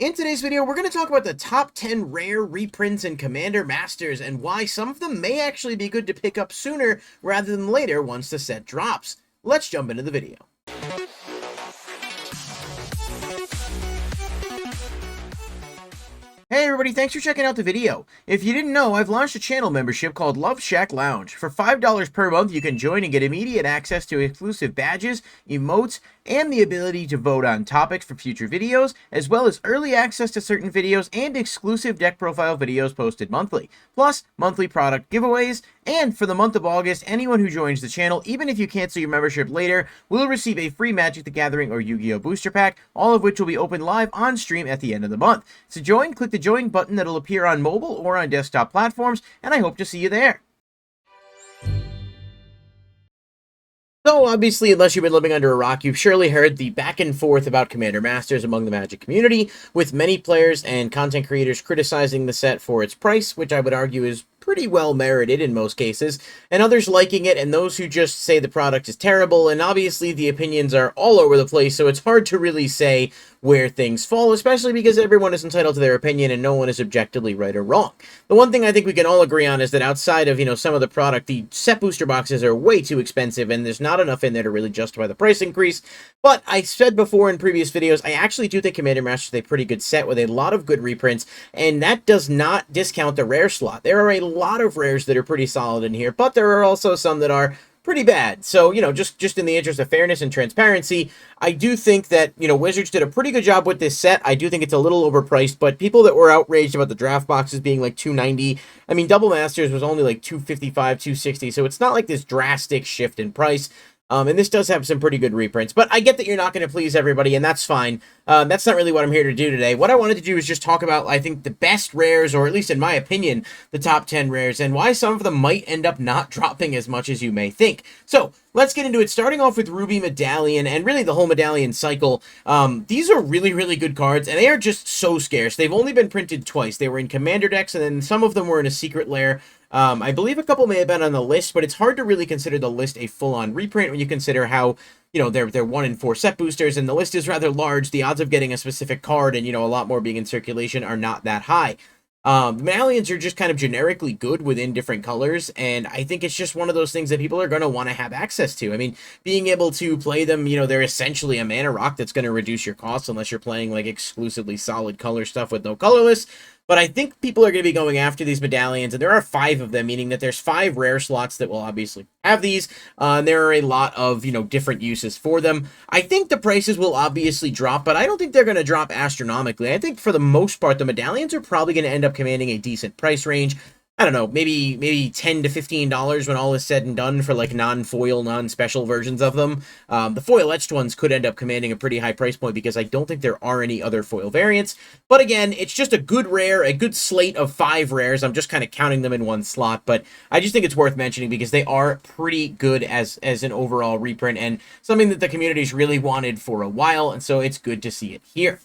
In today's video, we're going to talk about the top 10 rare reprints in Commander Masters and why some of them may actually be good to pick up sooner rather than later once the set drops. Let's jump into the video. Hey everybody, thanks for checking out the video. If you didn't know, I've launched a channel membership called Loveshack Lounge. For $5 per month, you can join and get immediate access to exclusive badges, emotes, and the ability to vote on topics for future videos, as well as early access to certain videos and exclusive deck profile videos posted monthly, plus monthly product giveaways. And for the month of August, anyone who joins the channel, even if you cancel your membership later, will receive a free Magic the Gathering or Yu-Gi-Oh! Booster Pack, all of which will be open live on stream at the end of the month. To join, click the join button that'll appear on mobile or on desktop platforms, and I hope to see you there. So, obviously, unless you've been living under a rock, you've surely heard the back and forth about Commander Masters among the Magic community, with many players and content creators criticizing the set for its price, which I would argue is pretty well merited in most cases, and others liking it, and those who just say the product is terrible, and obviously the opinions are all over the place, so it's hard to really say where things fall, especially because everyone is entitled to their opinion and no one is objectively right or wrong. The one thing I think we can all agree on is that outside of, some of the product, the set booster boxes are way too expensive and there's not enough in there to really justify the price increase. But I said before in previous videos, I actually do think Commander Masters is a pretty good set with a lot of good reprints, and that does not discount the rare slot. There are a lot of rares that are pretty solid in here, but there are also some that are pretty bad. So, just in the interest of fairness and transparency, I do think that, Wizards did a pretty good job with this set. I do think it's a little overpriced, but people that were outraged about the draft boxes being like $290, I mean, Double Masters was only like $255, $260, so it's not like this drastic shift in price. And this does have some pretty good reprints, but I get that you're not going to please everybody, and that's fine. That's not really what I'm here to do today. What I wanted to do is just talk about, I think, the best rares, or at least in my opinion, the top 10 rares, and why some of them might end up not dropping as much as you may think. So, let's get into it, starting off with Ruby Medallion, and really the whole Medallion cycle. These are really, really good cards, and they are just so scarce. They've only been printed twice. They were in Commander decks, and then some of them were in a secret lair. I believe a couple may have been on the list, but it's hard to really consider the list a full-on reprint when you consider how, they're 1 in 4 set boosters, and the list is rather large. The odds of getting a specific card and, a lot more being in circulation are not that high. The Medallions are just kind of generically good within different colors, and I think it's just one of those things that people are going to want to have access to. I mean, being able to play them, they're essentially a mana rock that's going to reduce your costs unless you're playing, like, exclusively solid color stuff with no colorless. But I think people are going to be going after these Medallions, and there are 5 of them, meaning that there's 5 rare slots that will obviously have these. There are a lot of, different uses for them. I think the prices will obviously drop, but I don't think they're going to drop astronomically. I think for the most part, the Medallions are probably going to end up commanding a decent price range. I don't know, maybe $10 to $15 when all is said and done for, like, non-foil, non-special versions of them. The foil-etched ones could end up commanding a pretty high price point because I don't think there are any other foil variants. But again, it's just a good rare, a good slate of 5 rares. I'm just kind of counting them in one slot, but I just think it's worth mentioning because they are pretty good as an overall reprint and something that the community's really wanted for a while, and so it's good to see it here.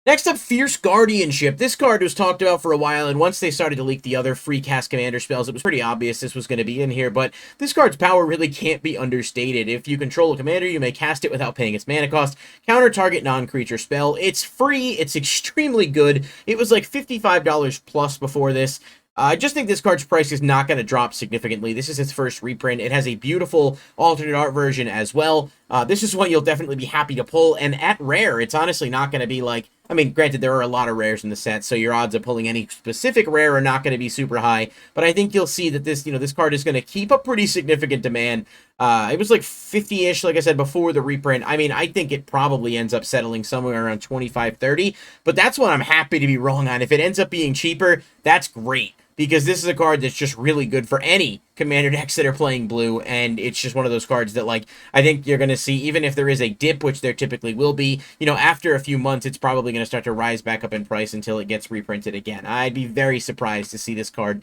Next up, Fierce Guardianship. This card was talked about for a while, and once they started to leak the other free cast commander spells, it was pretty obvious this was going to be in here, but this card's power really can't be understated. If you control a commander, you may cast it without paying its mana cost, counter target non-creature spell. It's free, it's extremely good. It was like $55 plus before this. I just think this card's price is not going to drop significantly. This is its first reprint. It has a beautiful alternate art version as well. This is one you'll definitely be happy to pull, and at rare, it's honestly not going to be like, I mean, granted, there are a lot of rares in the set, so your odds of pulling any specific rare are not going to be super high, but I think you'll see that this, this card is going to keep a pretty significant demand. It was like 50-ish, like I said, before the reprint. I mean, I think it probably ends up settling somewhere around 25, 30, but that's what I'm happy to be wrong on. If it ends up being cheaper, that's great, because this is a card that's just really good for any commander decks that are playing blue, and it's just one of those cards that, like, I think you're going to see, even if there is a dip, which there typically will be, after a few months, it's probably going to start to rise back up in price until it gets reprinted again. I'd be very surprised to see this card,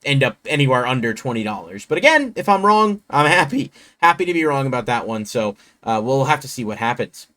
end up anywhere under $20. But again, if I'm wrong, I'm happy to be wrong about that one, so we'll have to see what happens.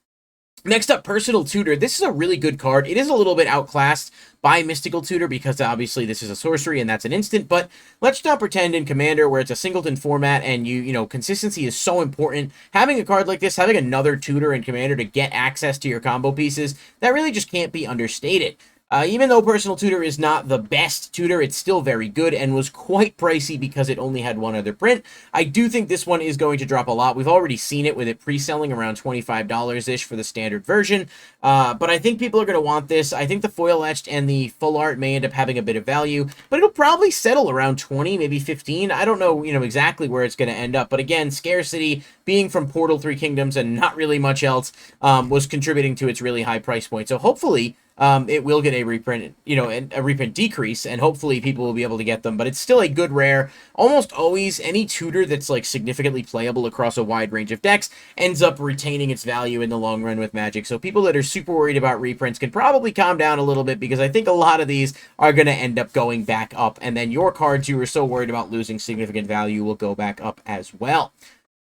Next up, Personal Tutor. This is a really good card. It is a little bit outclassed by Mystical Tutor because obviously this is a sorcery and that's an instant, but let's not pretend in Commander where it's a singleton format and you know, consistency is so important. Having a card like this, having another Tutor in Commander to get access to your combo pieces, that really just can't be understated. Even though Personal Tutor is not the best tutor, it's still very good and was quite pricey because it only had one other print. I do think this one is going to drop a lot. We've already seen it with it pre-selling around $25-ish for the standard version. But I think people are going to want this. I think the foil etched and the full art may end up having a bit of value, but it'll probably settle around 20, maybe 15. I don't know, exactly where it's going to end up. But again, scarcity, being from Portal 3 Kingdoms and not really much else, was contributing to its really high price point. So hopefully, it will get a reprint, a reprint decrease, and hopefully people will be able to get them, but it's still a good rare. Almost always, any tutor that's, like, significantly playable across a wide range of decks ends up retaining its value in the long run with Magic, so people that are super worried about reprints can probably calm down a little bit, because I think a lot of these are going to end up going back up, and then your cards you were so worried about losing significant value will go back up as well.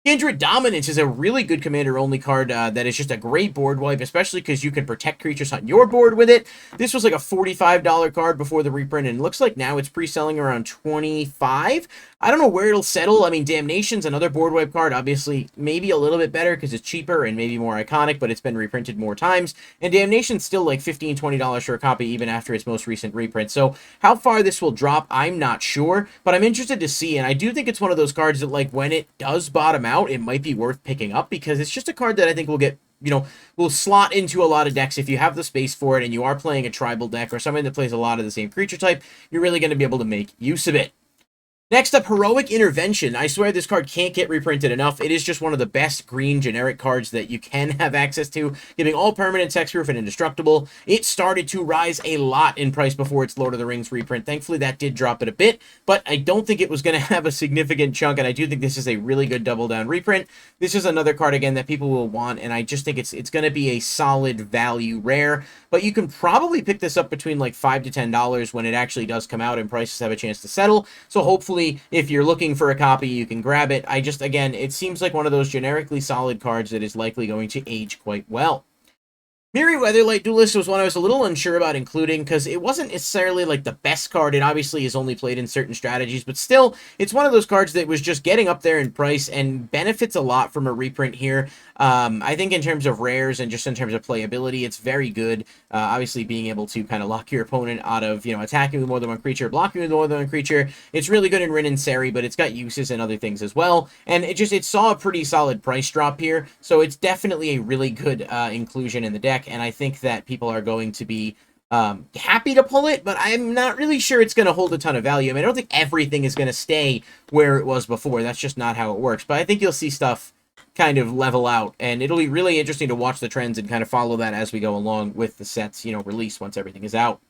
Kindred Dominance is a really good commander-only card that is just a great board wipe, especially because you can protect creatures on your board with it. This was like a $45 card before the reprint, and it looks like now it's pre-selling around $25. I don't know where it'll settle. I mean, Damnation's another board wipe card, obviously maybe a little bit better because it's cheaper and maybe more iconic, but it's been reprinted more times. And Damnation's still like $15, $20 for a copy even after its most recent reprint. So how far this will drop, I'm not sure, but I'm interested to see, and I do think it's one of those cards that, like, when it does bottom out, it might be worth picking up because it's just a card that I think will get, will slot into a lot of decks if you have the space for it and you are playing a tribal deck or something that plays a lot of the same creature type. You're really going to be able to make use of it. Next up, Heroic Intervention. I swear this card can't get reprinted enough. It is just one of the best green generic cards that you can have access to, giving all permanents hexproof and indestructible. It started to rise a lot in price before its Lord of the Rings reprint. Thankfully, that did drop it a bit, but I don't think it was going to have a significant chunk, and I do think this is a really good double down reprint. This is another card, again, that people will want, and I just think it's going to be a solid value rare, but you can probably pick this up between like $5 to $10 when it actually does come out and prices have a chance to settle, so hopefully if you're looking for a copy, you can grab it. Again, it seems like one of those generically solid cards that is likely going to age quite well. Meriweather Light Duelist was one I was a little unsure about including because it wasn't necessarily like the best card. It obviously is only played in certain strategies, but still, it's one of those cards that was just getting up there in price and benefits a lot from a reprint here. I think in terms of rares and just in terms of playability, it's very good. Obviously, being able to kind of lock your opponent out of, attacking with more than one creature, blocking with more than one creature. It's really good in Rin and Seri, but it's got uses and other things as well. And it saw a pretty solid price drop here, so it's definitely a really good inclusion in the deck. And I think that people are going to be happy to pull it, but I'm not really sure it's going to hold a ton of value. I mean, I don't think everything is going to stay where it was before. That's just not how it works. But I think you'll see stuff kind of level out, and it'll be really interesting to watch the trends and kind of follow that as we go along with the sets, release once everything is out.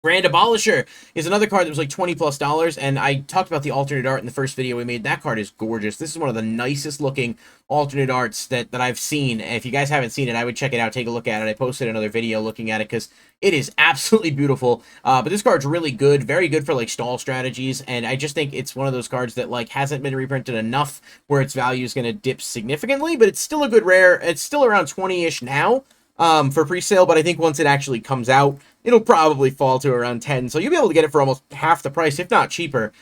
Grand Abolisher is another card that was like $20+, and I talked about the alternate art in the first video we made. That card is gorgeous. This is one of the nicest looking alternate arts that I've seen. If you guys haven't seen it, I would check it out, take a look at it. I posted another video looking at it because it is absolutely beautiful. But this card's really good, very good for like stall strategies, and I just think it's one of those cards that like hasn't been reprinted enough where its value is going to dip significantly, but it's still a good rare. It's still around 20-ish now. For pre-sale, but I think once it actually comes out, it'll probably fall to around 10, so you'll be able to get it for almost half the price, if not cheaper,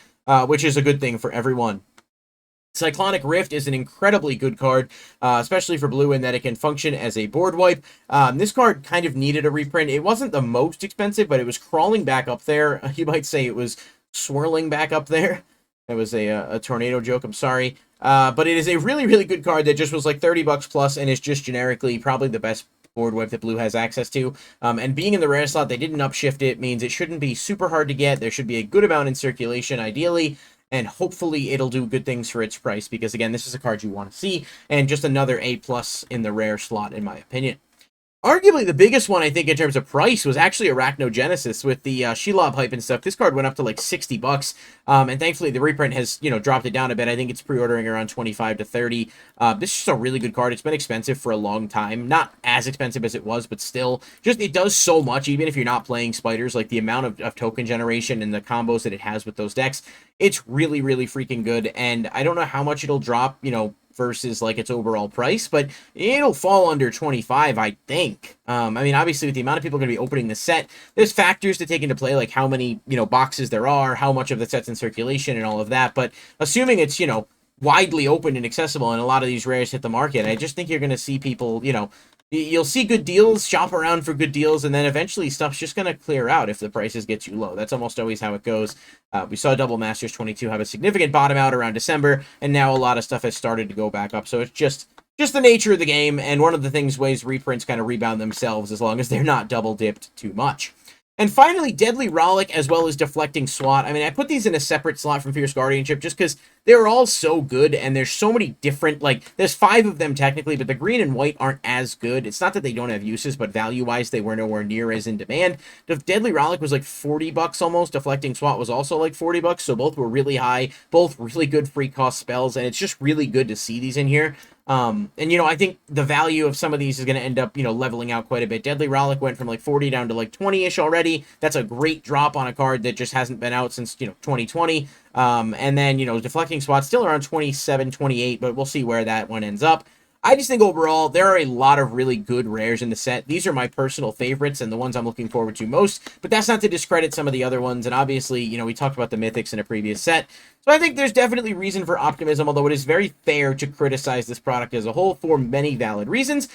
which is a good thing for everyone. Cyclonic Rift is an incredibly good card, especially for blue, in that it can function as a board wipe. This card kind of needed a reprint. It wasn't the most expensive, but it was crawling back up there. You might say it was swirling back up there. That was a tornado joke, I'm sorry. But it is a really, really good card that just was like $30 plus and is just generically probably the best board wipe that blue has access to. And being in the rare slot, they didn't upshift it, means it shouldn't be super hard to get. There should be a good amount in circulation, ideally, and hopefully it'll do good things for its price, because again, this is a card you want to see, and just another A+ in the rare slot, in my opinion. Arguably the biggest one, I think, in terms of price was actually Arachnogenesis with the Shelob hype and stuff. This card went up to like $60, and thankfully the reprint has, dropped it down a bit. I think it's pre-ordering around 25 to 30. This is just a really good card. It's been expensive for a long time. Not as expensive as it was, but still, just it does so much, even if you're not playing spiders. Like the amount of token generation and the combos that it has with those decks, it's really, really freaking good, and I don't know how much it'll drop, versus like its overall price, but it'll fall under 25, I think. I mean, obviously with the amount of people going to be opening the set, there's factors to take into play, like how many, boxes there are, how much of the set's in circulation and all of that. But assuming it's, widely open and accessible and a lot of these rares hit the market, I just think you're going to see people, you'll see good deals, shop around for good deals, and then eventually stuff's just going to clear out if the prices get too low. That's almost always how it goes. We saw Double Masters 22 have a significant bottom out around December, and now a lot of stuff has started to go back up. So it's just the nature of the game, and one of the ways reprints kind of rebound themselves as long as they're not double dipped too much. And finally, Deadly Relic, as well as Deflecting SWAT. I mean, I put these in a separate slot from Fierce Guardianship just because they're all so good, and there's so many different, there's 5 of them technically, but the green and white aren't as good. It's not that they don't have uses, but value-wise, they were nowhere near as in demand. Deadly Relic was like $40 almost. Deflecting SWAT was also like $40, so both were really high, both really good free cost spells, and it's just really good to see these in here. And I think the value of some of these is going to end up, leveling out quite a bit. Deadly Relic went from like 40 down to like 20-ish already. That's a great drop on a card that just hasn't been out since, 2020. And then, Deflecting SWAT still around 27, 28, but we'll see where that one ends up. I just think overall, there are a lot of really good rares in the set. These are my personal favorites and the ones I'm looking forward to most, but that's not to discredit some of the other ones. And obviously, we talked about the Mythics in a previous set. So I think there's definitely reason for optimism, although it is very fair to criticize this product as a whole for many valid reasons.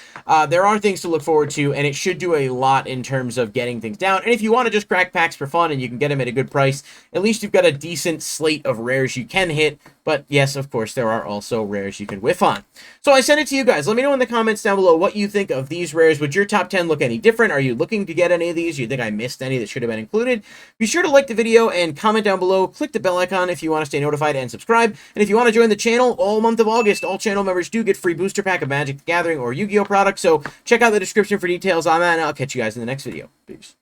There are things to look forward to, and it should do a lot in terms of getting things down. And if you want to just crack packs for fun and you can get them at a good price, at least you've got a decent slate of rares you can hit. But yes, of course, there are also rares you can whiff on. So I send it to you guys. Let me know in the comments down below what you think of these rares. Would your top 10 look any different? Are you looking to get any of these? Do you think I missed any that should have been included? Be sure to like the video and comment down below. Click the bell icon if you want to stay notified, and subscribe. And if you want to join the channel, all month of August, all channel members do get free booster pack of Magic the Gathering or Yu-Gi-Oh products. So check out the description for details on that, and I'll catch you guys in the next video. Peace.